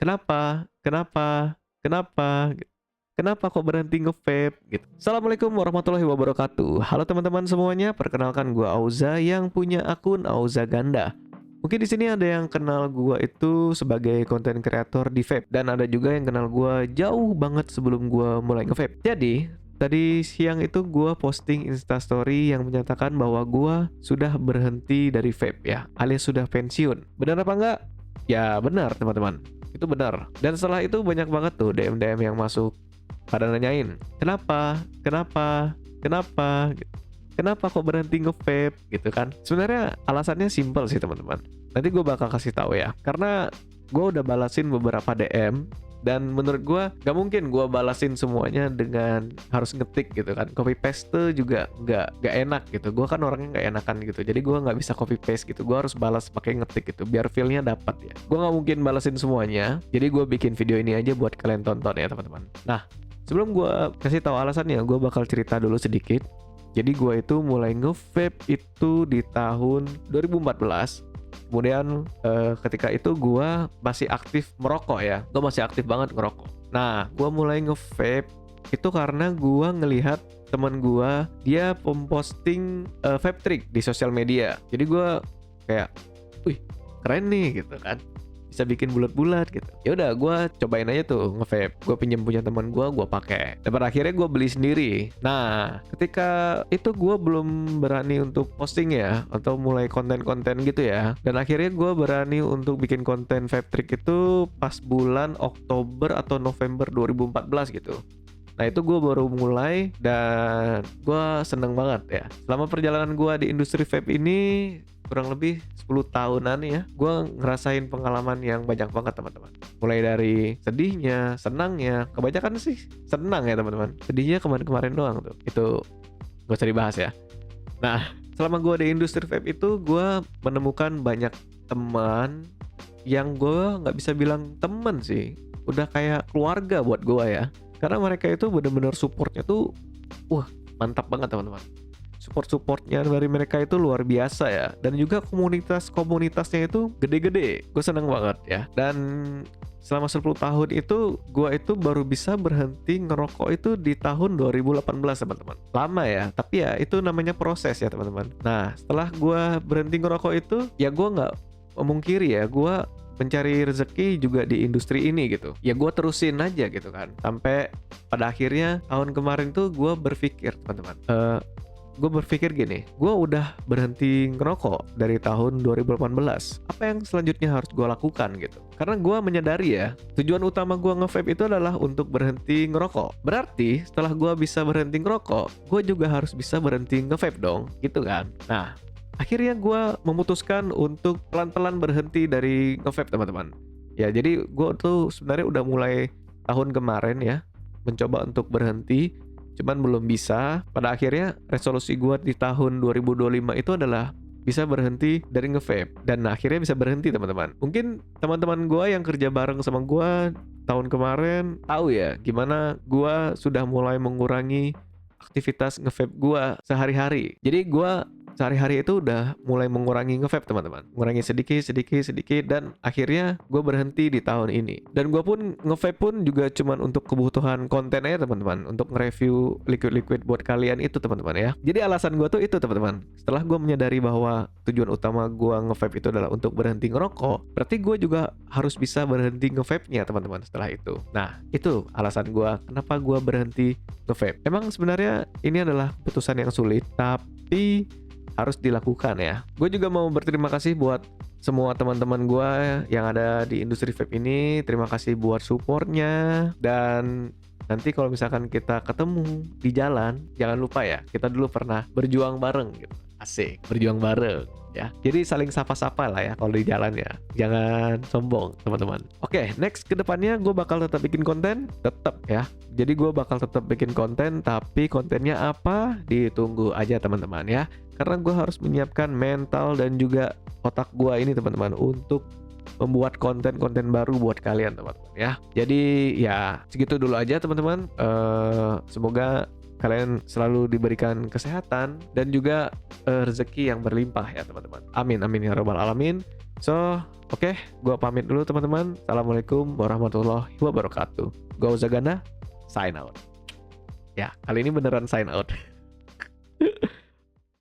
Kenapa? Kenapa? Kenapa? Kenapa kok berhenti nge-vape? Gitu. Assalamualaikum warahmatullahi wabarakatuh. Halo teman-teman semuanya, perkenalkan gua Auza yang punya akun Auza Ganda. Mungkin di sini ada yang kenal gua itu sebagai konten kreator di vape dan ada juga yang kenal gua jauh banget sebelum gua mulai nge-vape. Jadi, tadi siang itu gua posting Instastory yang menyatakan bahwa gua sudah berhenti dari vape ya, alias sudah pensiun. Benar apa enggak? Ya benar teman-teman, itu benar. Dan setelah itu banyak banget tuh DM-DM yang masuk pada nanyain, kenapa, kenapa, kenapa, kenapa kok berhenti nge-vape gitu kan. Sebenarnya alasannya simple sih teman-teman. Nanti gue bakal kasih tahu ya, karena gue udah balasin beberapa DM dan menurut gue gak mungkin gue balasin semuanya dengan harus ngetik gitu kan. Copy paste juga gak enak gitu. Gue kan orangnya gak enakan gitu, jadi gue nggak bisa copy paste gitu. Gue harus balas pakai ngetik gitu biar feelnya dapat ya. Gue nggak mungkin balasin semuanya, jadi gue bikin video ini aja buat kalian tonton ya teman-teman. Nah, sebelum gue kasih tahu alasannya, gue bakal cerita dulu sedikit. Jadi gue itu mulai nge-vape itu di tahun 2014. Kemudian ketika itu gue masih aktif merokok ya. Gue masih aktif banget ngerokok. Nah, gue mulai nge-vape itu karena gue ngelihat teman gue dia memposting vape trick di sosial media. Jadi gue kayak, wih keren nih gitu kan, bisa bikin bulat-bulat gitu. Ya udah, gue cobain aja tuh nge-vape. Gue pinjam punya teman gue pakai. Dan pada akhirnya gue beli sendiri. Nah, ketika itu gue belum berani untuk posting ya, atau mulai konten-konten gitu ya. Dan akhirnya gue berani untuk bikin konten vape trick itu pas bulan Oktober atau November 2014 gitu. Nah itu gue baru mulai dan gue seneng banget ya. Selama perjalanan gue di industri vape ini kurang lebih 10 tahunan ya, gue ngerasain pengalaman yang banyak banget teman-teman. Mulai dari sedihnya, senangnya, kebanyakan sih senang ya teman-teman. Sedihnya kemarin-kemarin doang tuh, itu gak usah dibahas ya. Nah, selama gue di industri vape itu gue menemukan banyak teman yang gue nggak bisa bilang temen sih, udah kayak keluarga buat gue ya. Karena mereka itu bener-bener supportnya tuh, wah mantap banget teman-teman. Supportnya dari mereka itu luar biasa ya. Dan juga komunitasnya itu gede-gede. Gue seneng banget ya. Dan selama 10 tahun itu, gue itu baru bisa berhenti ngerokok itu di tahun 2018 teman-teman. Lama ya, tapi ya itu namanya proses ya teman-teman. Nah setelah gue berhenti ngerokok itu, ya gue nggak memungkiri ya, gue mencari rezeki juga di industri ini gitu. Ya gue terusin aja gitu kan. Sampai pada akhirnya tahun kemarin tuh gue berpikir teman-teman, gue berpikir gini, gue udah berhenti ngerokok dari tahun 2018. Apa yang selanjutnya harus gue lakukan gitu? Karena gue menyadari ya, tujuan utama gue nge-vape itu adalah untuk berhenti ngerokok. Berarti setelah gue bisa berhenti ngerokok, gue juga harus bisa berhenti nge-vape dong, gitu kan? Nah, akhirnya gue memutuskan untuk pelan-pelan berhenti dari nge-vape teman-teman. Ya jadi gue tuh sebenarnya udah mulai tahun kemarin ya mencoba untuk berhenti, cuman belum bisa. Pada akhirnya resolusi gue di tahun 2025 itu adalah bisa berhenti dari nge-vape. Dan akhirnya bisa berhenti teman-teman. Mungkin teman-teman gue yang kerja bareng sama gue tahun kemarin tahu ya gimana gue sudah mulai mengurangi aktivitas nge-vape gue sehari-hari. Jadi gue sehari-hari itu udah mulai mengurangi nge-vape teman-teman, mengurangi sedikit dan akhirnya gue berhenti di tahun ini. Dan gue pun nge-vape pun juga cuman untuk kebutuhan konten aja teman-teman, untuk nge-review liquid-liquid buat kalian itu teman-teman ya. Jadi alasan gue tuh itu teman-teman, setelah gue menyadari bahwa tujuan utama gue nge-vape itu adalah untuk berhenti ngerokok, berarti gue juga harus bisa berhenti nge-vape-nya teman-teman setelah itu. Nah itu alasan gue kenapa gue berhenti nge-vape. Emang sebenarnya ini adalah keputusan yang sulit, tapi harus dilakukan ya. Gue juga mau berterima kasih buat semua teman-teman gue yang ada di industri vape ini. Terima kasih buat supportnya. Dan nanti kalau misalkan kita ketemu di jalan, jangan lupa ya, kita dulu pernah berjuang bareng gitu. Asik, berjuang bareng ya. Jadi saling sapa-sapa lah ya kalau di jalan ya. Jangan sombong teman-teman. Oke, next ke depannya gue bakal tetap bikin konten, tetap ya. Jadi gue bakal tetap bikin konten, tapi kontennya apa? Ditunggu aja teman-teman ya. Karena gue harus menyiapkan mental dan juga otak gue ini teman-teman untuk membuat konten-konten baru buat kalian teman-teman ya. Jadi ya segitu dulu aja teman-teman. Semoga kalian selalu diberikan kesehatan dan juga rezeki yang berlimpah ya teman-teman. Amin amin ya rabbal alamin. So, oke, gua pamit dulu teman-teman. Assalamualaikum warahmatullahi wabarakatuh. Gua Auza Ganda, sign out. Ya, kali ini beneran sign out.